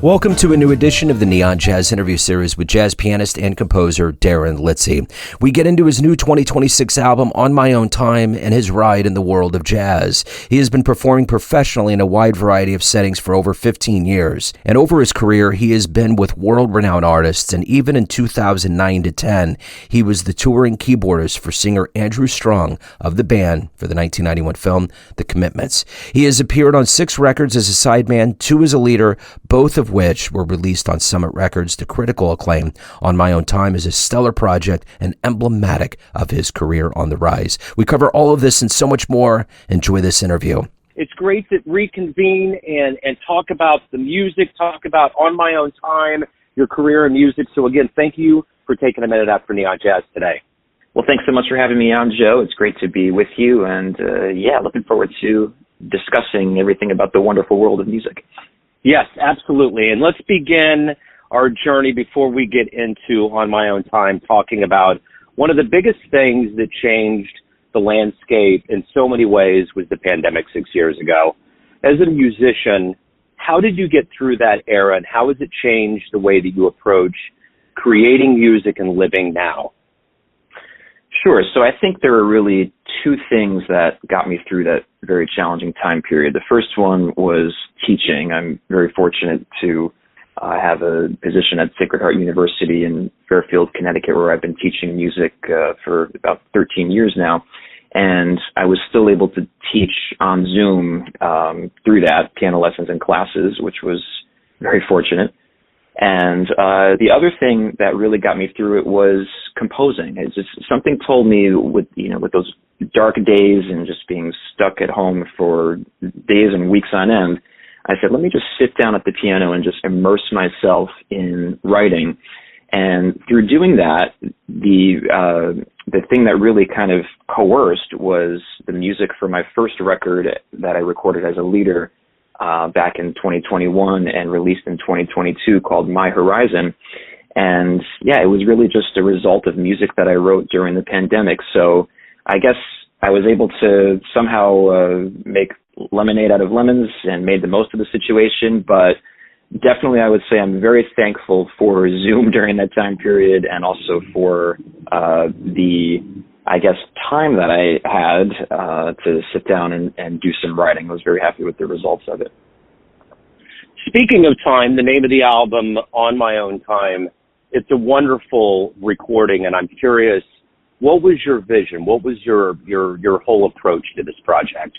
Welcome to a new edition of the Neon Jazz interview series with jazz pianist and composer Darren Litzie. We get into his new 2026 album, On My Own Time, and his ride in the world of jazz. He has been performing professionally in a wide variety of settings for over 15 years. And over his career, he has been with world-renowned artists, and even in 2009 to 10, he was the touring keyboardist for singer Andrew Strong of the band for the 1991 film The Commitments. He has appeared on 6 records as a sideman, 2 as a leader, both of which were released on Summit Records to critical acclaim. On My Own Time is a stellar project and emblematic of his career on the rise. We cover all of this and so much more. Enjoy this interview. It's great to reconvene and talk about the music, talk about On My Own Time, your career in music. So again, thank you for taking a minute out for Neon Jazz today. Well, thanks so much for having me on, Joe. It's great to be with you. And looking forward to discussing everything about the wonderful world of music. Yes, absolutely. And let's begin our journey before we get into On My Own Time, talking about one of the biggest things that changed the landscape in so many ways was the pandemic 6 years ago. As a musician, how did you get through that era, and how has it changed the way that you approach creating music and living now? Sure. So I think there were really 2 things that got me through that very challenging time period. The first one was teaching. I'm very fortunate to have a position at Sacred Heart University in Fairfield, Connecticut, where I've been teaching music for about 13 years now. And I was still able to teach on Zoom through that, piano lessons and classes, which was very fortunate. And the other thing that really got me through it was composing. It's just something told me with those dark days and just being stuck at home for days and weeks on end, I said, let me just sit down at the piano and just immerse myself in writing. And through doing that, the thing that really kind of coerced was the music for my first record that I recorded as a leader back in 2021 and released in 2022 called My Horizon. And it was really just a result of music that I wrote during the pandemic. So I guess I was able to somehow make lemonade out of lemons and made the most of the situation. But definitely I would say I'm very thankful for Zoom during that time period, and also for time that I had to sit down and do some writing. I was very happy with the results of it. Speaking of time, the name of the album, On My Own Time, it's a wonderful recording, and I'm curious, what was your vision? What was your whole approach to this project?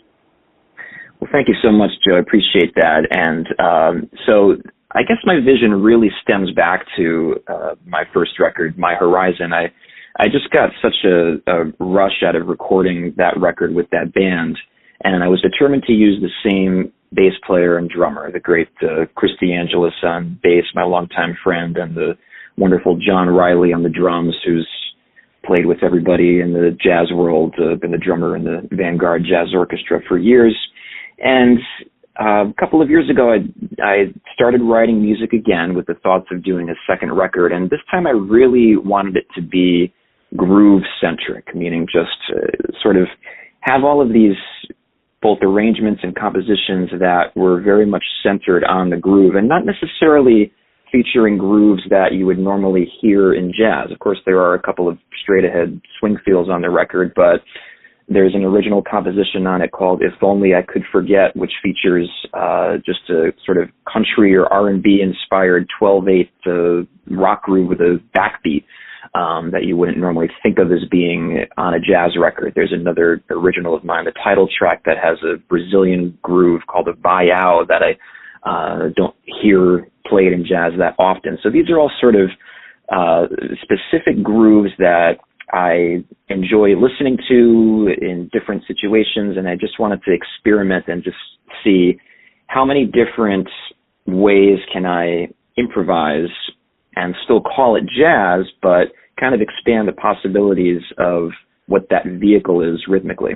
Well, thank you so much, Joe. I appreciate that. And so I guess my vision really stems back to my first record, My Horizon. I just got such a rush out of recording that record with that band, and I was determined to use the same bass player and drummer, the great Chris DeAngelis on bass, my longtime friend, and the wonderful John Riley on the drums, who's played with everybody in the jazz world, been the drummer in the Vanguard Jazz Orchestra for years. And a couple of years ago, I started writing music again with the thoughts of doing a second record, and this time I really wanted it to be groove-centric, meaning just sort of have all of these both arrangements and compositions that were very much centered on the groove and not necessarily featuring grooves that you would normally hear in jazz. Of course, there are a couple of straight-ahead swing feels on the record, but there's an original composition on it called If Only I Could Forget, which features just a sort of country or R&B inspired 12/8 rock groove with a backbeat that you wouldn't normally think of as being on a jazz record. There's another original of mine, the title track, that has a Brazilian groove called a baião that I don't hear played in jazz that often. So these are all sort of specific grooves that I enjoy listening to in different situations, and I just wanted to experiment and just see how many different ways can I improvise and still call it jazz, but kind of expand the possibilities of what that vehicle is rhythmically.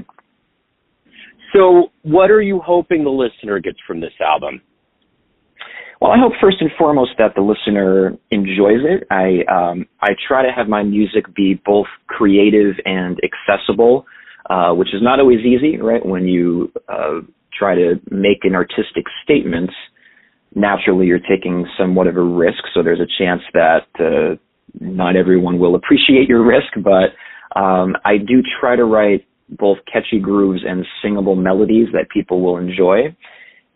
So what are you hoping the listener gets from this album? Well, I hope first and foremost that the listener enjoys it. I try to have my music be both creative and accessible, which is not always easy, right? When you try to make an artistic statement, naturally you're taking somewhat of a risk, so there's a chance that not everyone will appreciate your risk, but I do try to write both catchy grooves and singable melodies that people will enjoy.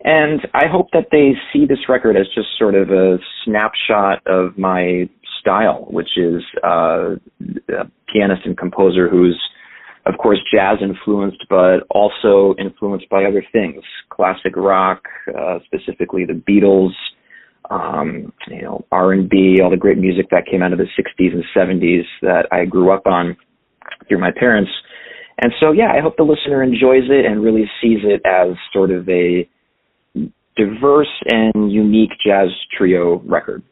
And I hope that they see this record as just sort of a snapshot of my style, which is a pianist and composer who's, of course, jazz influenced, but also influenced by other things, classic rock, specifically the Beatles, R&B, all the great music that came out of the 60s and 70s that I grew up on through my parents. And so, yeah, I hope the listener enjoys it and really sees it as sort of a diverse and unique jazz trio record.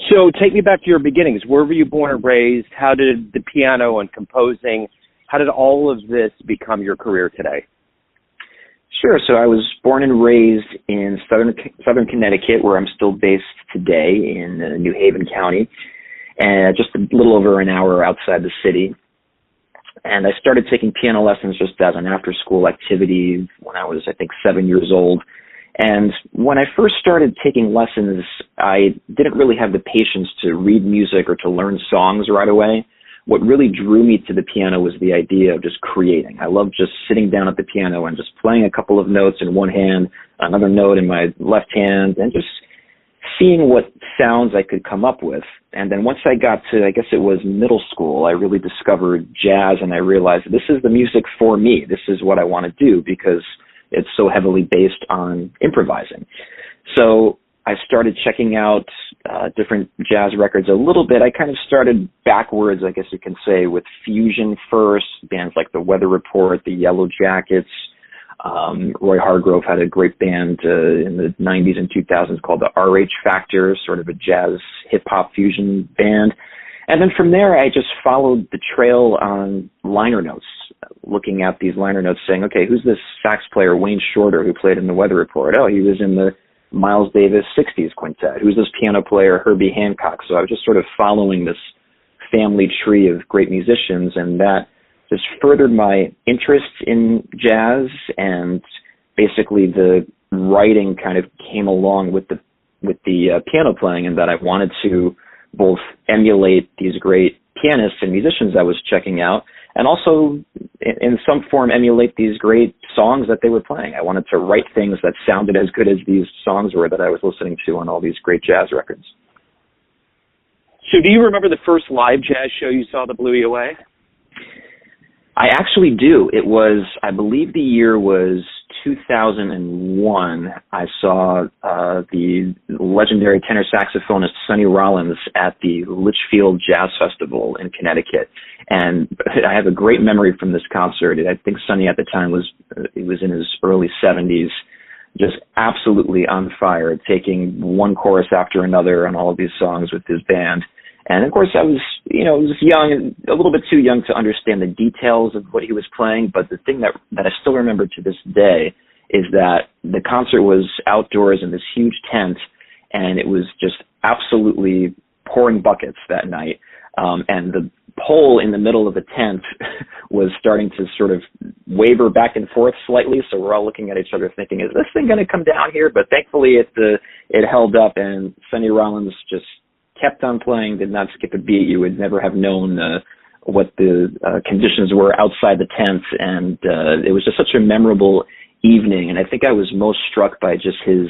So take me back to your beginnings. Where were you born and raised? How did the piano and composing, how did all of this become your career today? Sure. So I was born and raised in southern Connecticut, where I'm still based today in New Haven County, and just a little over an hour outside the city. And I started taking piano lessons just as an after-school activity when I was, I think, 7 years old. And when I first started taking lessons, I didn't really have the patience to read music or to learn songs right away. What really drew me to the piano was the idea of just creating. I loved just sitting down at the piano and just playing a couple of notes in one hand, another note in my left hand, and just seeing what sounds I could come up with. And then once I got to, I guess it was middle school, I really discovered jazz, and I realized this is the music for me. This is what I want to do because it's so heavily based on improvising. So I started checking out different jazz records a little bit. I kind of started backwards, I guess you can say, with fusion first, bands like the Weather Report, the Yellow Jackets. Roy Hargrove had a great band in the 90s and 2000s called the RH Factor, sort of a jazz hip-hop fusion band. And then from there, I just followed the trail on liner notes, looking at these liner notes saying, okay, who's this sax player, Wayne Shorter, who played in the Weather Report? Oh, he was in the Miles Davis 60s Quintet. Who's this piano player, Herbie Hancock? So I was just sort of following this family tree of great musicians, and that just furthered my interest in jazz, and basically the writing kind of came along with the piano playing, and that I wanted to both emulate these great pianists and musicians I was checking out, and also in some form emulate these great songs that they were playing. I wanted to write things that sounded as good as these songs were that I was listening to on all these great jazz records. So do you remember the first live jazz show you saw that blew you away? I actually do. It was, I believe the year was 2001. I saw the legendary tenor saxophonist Sonny Rollins at the Litchfield Jazz Festival in Connecticut. And I have a great memory from this concert. I think Sonny at the time was in his early 70s, just absolutely on fire, taking one chorus after another on all of these songs with his band. And of course, I was young, a little bit too young to understand the details of what he was playing. But the thing that I still remember to this day is that the concert was outdoors in this huge tent, and it was just absolutely pouring buckets that night. And the pole in the middle of the tent was starting to sort of waver back and forth slightly. So we're all looking at each other thinking, is this thing going to come down here? But thankfully it held up, and Sonny Rollins just kept on playing, did not skip a beat. You would never have known what the conditions were outside the tent. And it was just such a memorable evening. And I think I was most struck by just his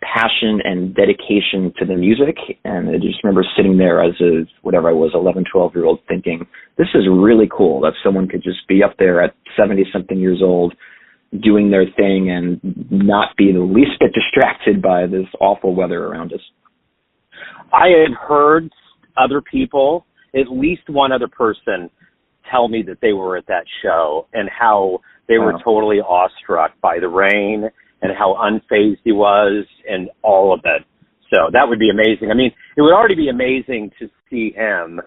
passion and dedication to the music. And I just remember sitting there as a, whatever I was, 11, 12-year-old thinking, this is really cool that someone could just be up there at 70-something years old doing their thing and not be the least bit distracted by this awful weather around us. I had heard other people, at least one other person, tell me that they were at that show and how they were totally awestruck by the rain and how unfazed he was and all of it. So that would be amazing. I mean, it would already be amazing to see him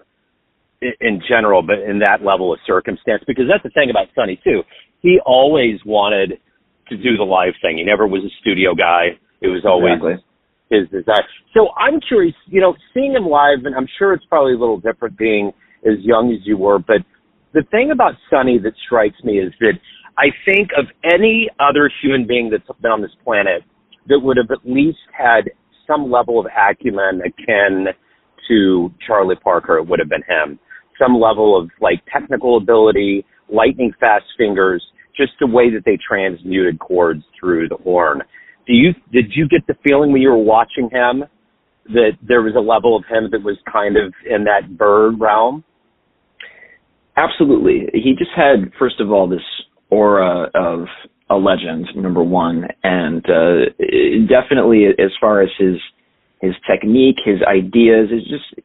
in general, but in that level of circumstance, because that's the thing about Sonny, too. He always wanted to do the live thing. He never was a studio guy. It was always his desire. So I'm curious, seeing him live, and I'm sure it's probably a little different being as young as you were, but the thing about Sonny that strikes me is that I think of any other human being that's been on this planet, that would have at least had some level of acumen akin to Charlie Parker. It would have been him. Some level of like technical ability, lightning fast fingers, just the way that they transmuted chords through the horn. Did you get the feeling when you were watching him that there was a level of him that was kind of in that bird realm? Absolutely. He just had, first of all, this aura of a legend, number one, and definitely as far as his technique, his ideas,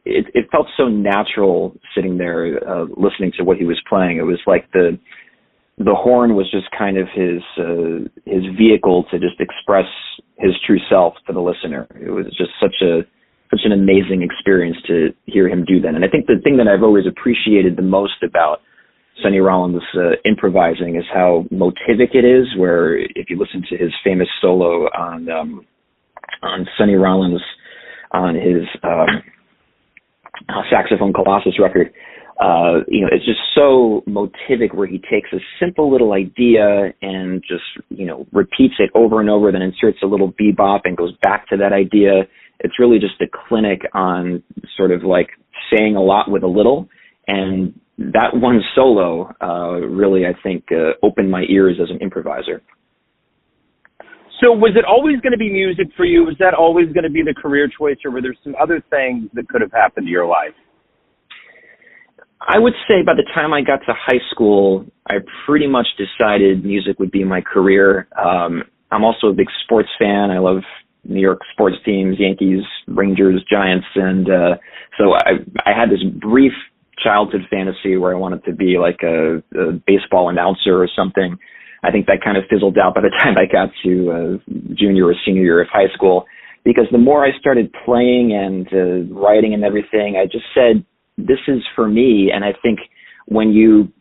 it felt so natural sitting there listening to what he was playing. It was like the horn was just kind of his vehicle to just express his true self to the listener. It was just such an amazing experience to hear him do that. And I think the thing that I've always appreciated the most about Sonny Rollins improvising is how motivic it is, where if you listen to his famous solo on Sonny Rollins on his Saxophone Colossus record, it's just so motivic, where he takes a simple little idea and just, repeats it over and over, then inserts a little bebop and goes back to that idea. It's really just a clinic on sort of like saying a lot with a little. And that one solo really, I think, opened my ears as an improviser. So was it always going to be music for you? Was that always going to be the career choice, or were there some other things that could have happened to your life? I would say by the time I got to high school, I pretty much decided music would be my career. I'm also a big sports fan. I love New York sports teams, Yankees, Rangers, Giants. And so I had this brief childhood fantasy where I wanted to be like a baseball announcer or something. I think that kind of fizzled out by the time I got to junior or senior year of high school, because the more I started playing and writing and everything, I just said, this is for me. And I think when you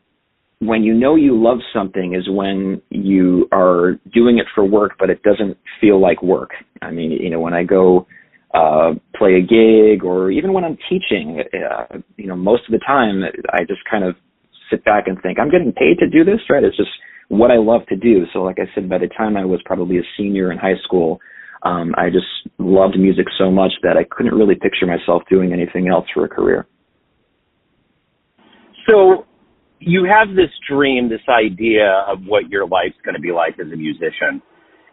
know you love something is when you are doing it for work, but it doesn't feel like work. I mean, when I go play a gig, or even when I'm teaching, most of the time I just kind of sit back and think, I'm getting paid to do this, right? It's just what I love to do. So like I said, by the time I was probably a senior in high school, I just loved music so much that I couldn't really picture myself doing anything else for a career. So you have this dream, this idea of what your life's going to be like as a musician,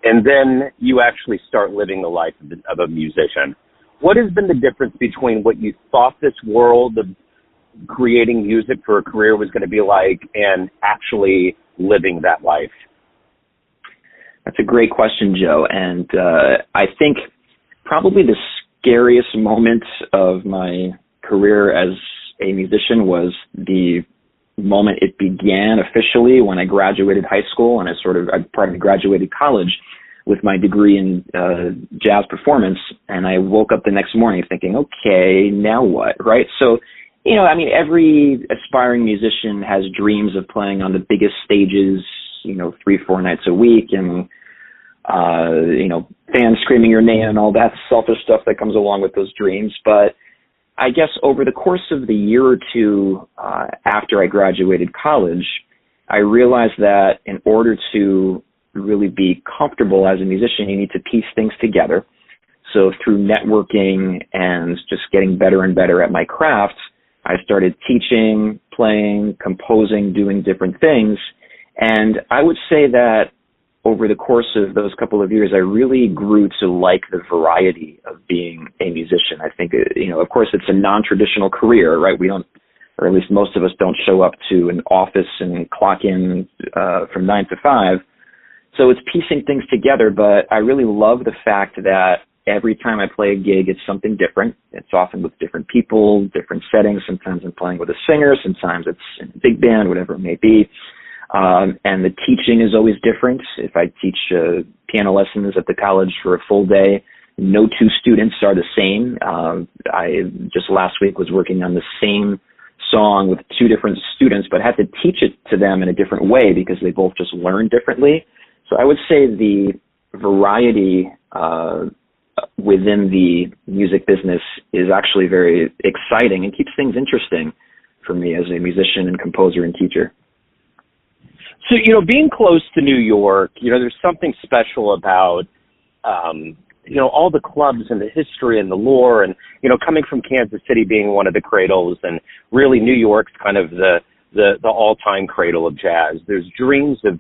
and then you actually start living the life of a musician. What has been the difference between what you thought this world of creating music for a career was going to be like and actually living that life? That's a great question, Joe. And I think probably the scariest moment of my career as a musician was the moment it began officially when I graduated high school, and I graduated college with my degree in jazz performance. And I woke up the next morning thinking, okay, now what, right? So, every aspiring musician has dreams of playing on the biggest stages, 3-4 nights a week, and fans screaming your name and all that selfish stuff that comes along with those dreams. But I guess over the course of the year or two after I graduated college, I realized that in order to really be comfortable as a musician, you need to piece things together. So through networking and just getting better and better at my craft, I started teaching, playing, composing, doing different things. And I would say that over the course of those couple of years, I really grew to like the variety of being a musician. I think, of course, it's a non-traditional career, right? We don't, or at least most of us don't show up to an office and clock in from 9 to 5. So it's piecing things together, but I really love the fact that every time I play a gig, it's something different. It's often with different people, different settings. Sometimes I'm playing with a singer. Sometimes it's in a big band, whatever it may be. And the teaching is always different. If I teach piano lessons at the college for a full day, no two students are the same. I just last week was working on the same song with two different students, but had to teach it to them in a different way because they both just learn differently. So I would say the variety within the music business is actually very exciting and keeps things interesting for me as a musician and composer and teacher. So, being close to New York, there's something special about all the clubs and the history and the lore, and coming from Kansas City being one of the cradles, and really New York's kind of the all-time cradle of jazz. There's dreams of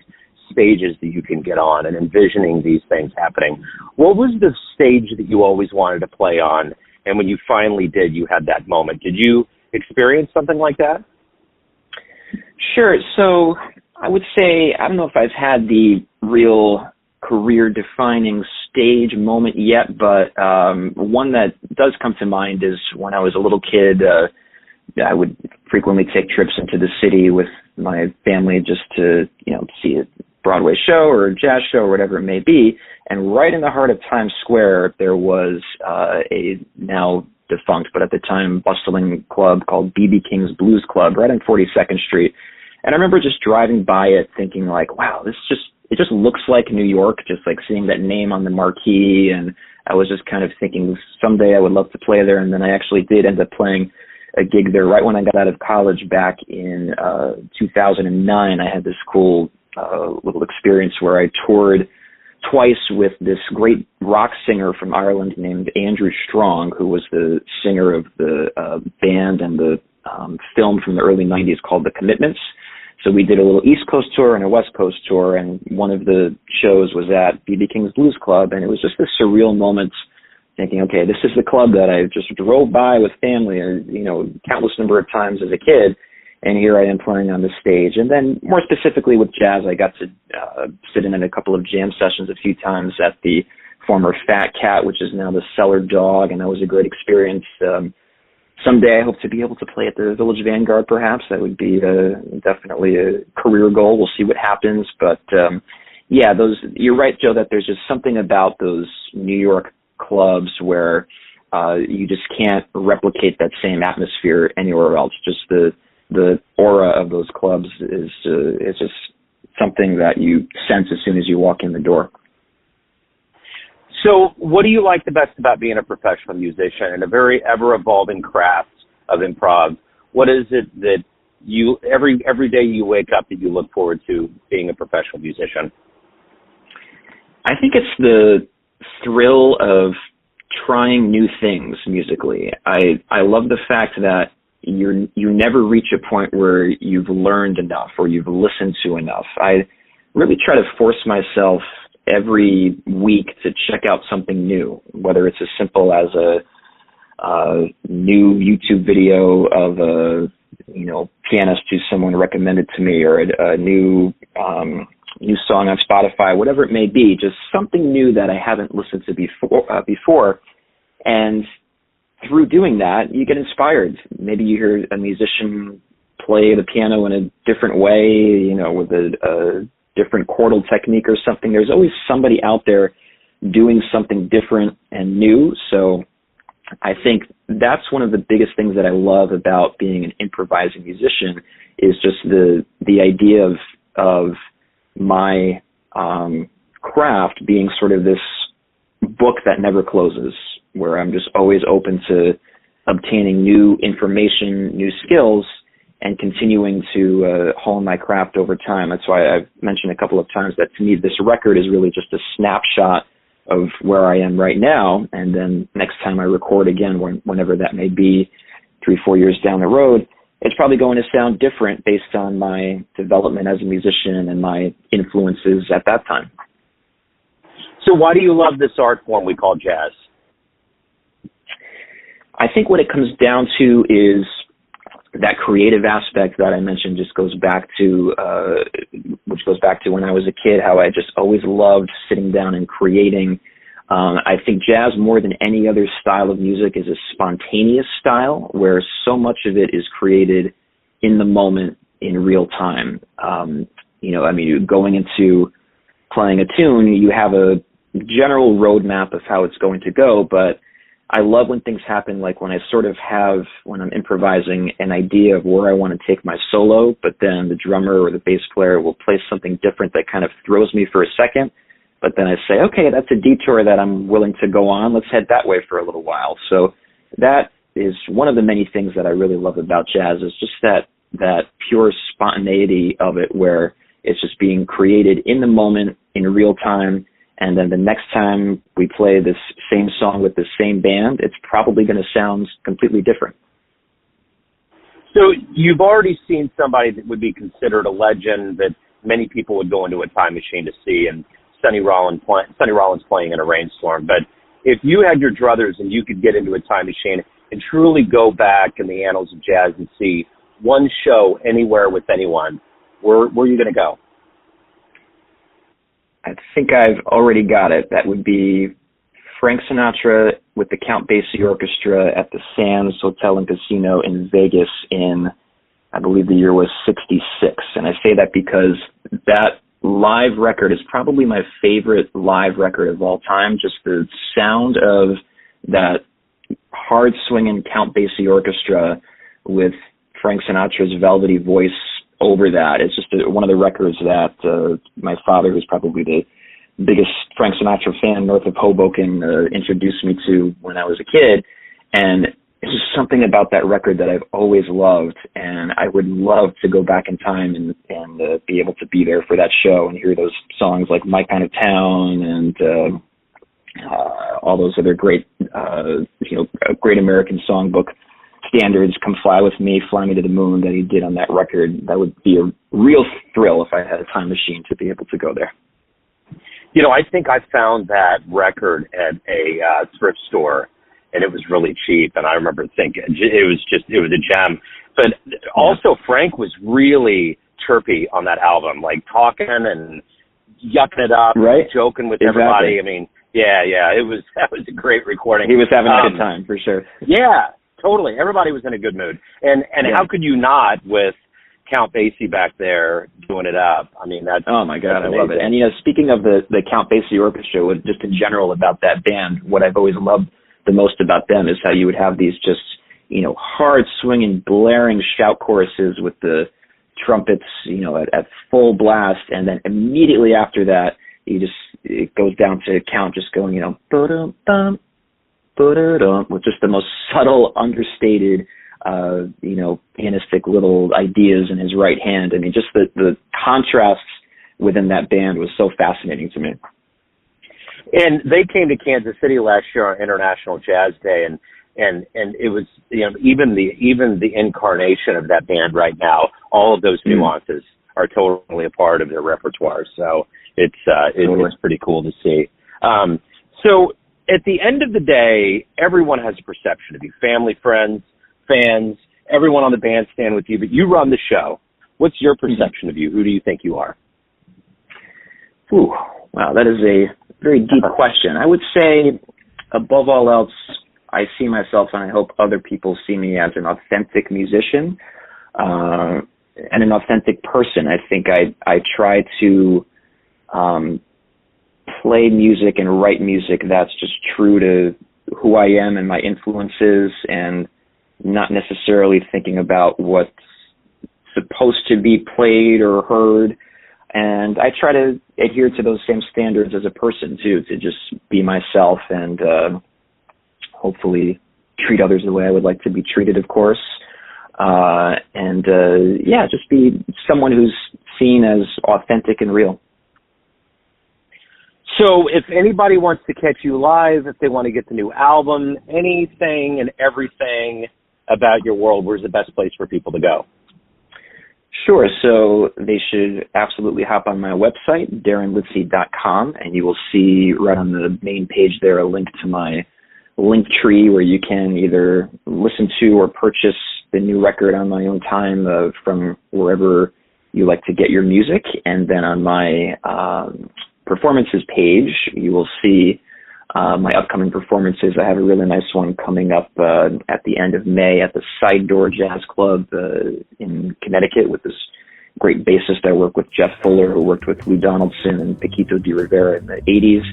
stages that you can get on and envisioning these things happening. What was the stage that you always wanted to play on, and when you finally did, you had that moment? Did you experience something like that? Sure. So I would say, I don't know if I've had the real career-defining stage moment yet, but one that does come to mind is when I was a little kid. I would frequently take trips into the city with my family just to, see a Broadway show or a jazz show or whatever it may be. And right in the heart of Times Square, there was a now defunct, but at the time bustling club called B.B. King's Blues Club right on 42nd Street. And I remember just driving by it thinking like, wow, it just looks like New York, just like seeing that name on the marquee. And I was just kind of thinking someday I would love to play there. And then I actually did end up playing a gig there right when I got out of college back in 2009. I had this cool little experience where I toured twice with this great rock singer from Ireland named Andrew Strong, who was the singer of the band and the film from the early 90s called The Commitments. So we did a little East Coast tour and a West Coast tour, and one of the shows was at B.B. King's Blues Club, and it was just this surreal moment thinking, okay, this is the club that I just drove by with family, countless number of times as a kid, and here I am playing on the stage. And then more specifically with jazz, I got to sit in a couple of jam sessions a few times at the former Fat Cat, which is now the Cellar Dog, and that was a great experience. Someday I hope to be able to play at the Village Vanguard, perhaps. That would be definitely a career goal. We'll see what happens. But, you're right, Joe, that there's just something about those New York clubs where you just can't replicate that same atmosphere anywhere else. Just the aura of those clubs is just something that you sense as soon as you walk in the door. So what do you like the best about being a professional musician in a very ever-evolving craft of improv? What is it that you every day you wake up that you look forward to being a professional musician? I think it's the thrill of trying new things musically. I love the fact that you never reach a point where you've learned enough or you've listened to enough. I really try to force myself every week to check out something new, whether it's as simple as a new YouTube video of a pianist who someone recommended to me, or a new song on Spotify, whatever it may be, just something new that I haven't listened to before. And through doing that, you get inspired. Maybe you hear a musician play the piano in a different way, with a different chordal technique or something. There's always somebody out there doing something different and new. So I think that's one of the biggest things that I love about being an improvising musician, is just the idea of my craft being sort of this book that never closes, where I'm just always open to obtaining new information, new skills, and continuing to hone my craft over time. That's why I've mentioned a couple of times that to me this record is really just a snapshot of where I am right now. And then next time I record again, whenever that may be, 3-4 years down the road, it's probably going to sound different based on my development as a musician and my influences at that time. So why do you love this art form we call jazz? I think what it comes down to is that creative aspect that I mentioned just goes back to, which goes back to when I was a kid, how I just always loved sitting down and creating. I think jazz, more than any other style of music, is a spontaneous style where so much of it is created in the moment, in real time. Going into playing a tune, you have a general roadmap of how it's going to go, but I love when things happen, like when I sort of have, when I'm improvising, an idea of where I want to take my solo, but then the drummer or the bass player will play something different that kind of throws me for a second. But then I say, okay, that's a detour that I'm willing to go on. Let's head that way for a little while. So that is one of the many things that I really love about jazz, is just that pure spontaneity of it, where it's just being created in the moment, in real time, And then the next time we play this same song with the same band, it's probably going to sound completely different. So you've already seen somebody that would be considered a legend that many people would go into a time machine to see, and Sonny Rollins playing in a rainstorm. But if you had your druthers and you could get into a time machine and truly go back in the annals of jazz and see one show anywhere with anyone, where are you going to go? I think I've already got it. That would be Frank Sinatra with the Count Basie Orchestra at the Sands Hotel and Casino in Vegas in, I believe the year was 66. And I say that because that live record is probably my favorite live record of all time. Just the sound of that hard-swinging Count Basie Orchestra with Frank Sinatra's velvety voice over that. It's just one of the records that my father, who's probably the biggest Frank Sinatra fan north of Hoboken, introduced me to when I was a kid. And it's just something about that record that I've always loved, and I would love to go back in time and be able to be there for that show and hear those songs like My Kind of Town and all those other great, great American songbook standards, Come Fly With Me, Fly Me to the Moon, that he did on that record. That would be a real thrill if I had a time machine to be able to go there. You know, I think I found that record at a thrift store, and it was really cheap. And I remember thinking it was a gem. But also Frank was really chirpy on that album, like talking and yucking it up, right? Joking with everybody. I mean, that was a great recording. He was having a good time for sure. Yeah, totally. Everybody was in a good mood. And how could you not with Count Basie back there doing it up? I mean, that's oh my God, I love it. And speaking of the Count Basie Orchestra, just in general about that band, what I've always loved the most about them is how you would have these just hard swinging, blaring shout choruses with the trumpets, at full blast, and then immediately after that, it goes down to Count just going, ba-dum, bum, ba-da-dum, with just the most subtle, understated, pianistic little ideas in his right hand. I mean, just the contrasts within that band was so fascinating to me. And they came to Kansas City last year on International Jazz Day, and it was even the incarnation of that band right now. All of those nuances are totally a part of their repertoire. So it's pretty cool to see. So at the end of the day, everyone has a perception of you: family, friends, fans, everyone on the bandstand with you. But you run the show. What's your perception of you? Who do you think you are? Ooh, wow, that is a very deep question. I would say, above all else, I see myself, and I hope other people see me, as an authentic musician and an authentic person. I think I try to play music and write music that's just true to who I am and my influences, and not necessarily thinking about what's supposed to be played or heard. And I try to adhere to those same standards as a person, too, to just be myself and hopefully treat others the way I would like to be treated, of course. Just be someone who's seen as authentic and real. So if anybody wants to catch you live, if they want to get the new album, anything and everything about your world, where's the best place for people to go? Sure. So they should absolutely hop on my website, darrenlitzie.com, and you will see right on the main page there a link to my link tree where you can either listen to or purchase the new record on my own time from wherever you like to get your music. And then on my performances page, you will see my upcoming performances. I have a really nice one coming up at the end of May at the Side Door Jazz Club in Connecticut with this great bassist I work with, Jeff Fuller, who worked with Lou Donaldson and Paquito de Rivera in the 80s.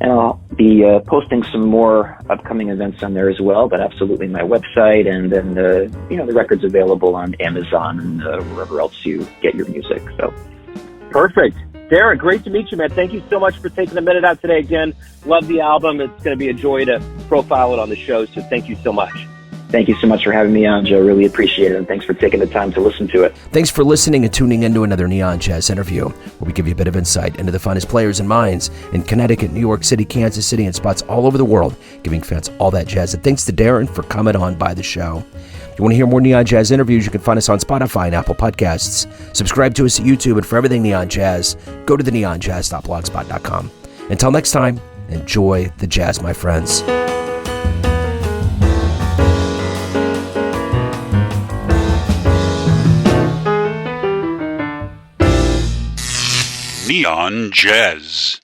And I'll be posting some more upcoming events on there as well, but absolutely my website, and then the record's available on Amazon and wherever else you get your music. So perfect. Darren, great to meet you, man. Thank you so much for taking a minute out today again. Love the album. It's going to be a joy to profile it on the show, so thank you so much. Thank you so much for having me on, Joe. Really appreciate it, and thanks for taking the time to listen to it. Thanks for listening and tuning into another Neon Jazz interview, where we give you a bit of insight into the finest players and minds in Connecticut, New York City, Kansas City, and spots all over the world, giving fans all that jazz. And thanks to Darren for coming on by the show. If you want to hear more Neon Jazz interviews, you can find us on Spotify and Apple Podcasts. Subscribe to us at YouTube, and for everything Neon Jazz, go to theneonjazz.blogspot.com. Until next time, enjoy the jazz, my friends. Neon Jazz.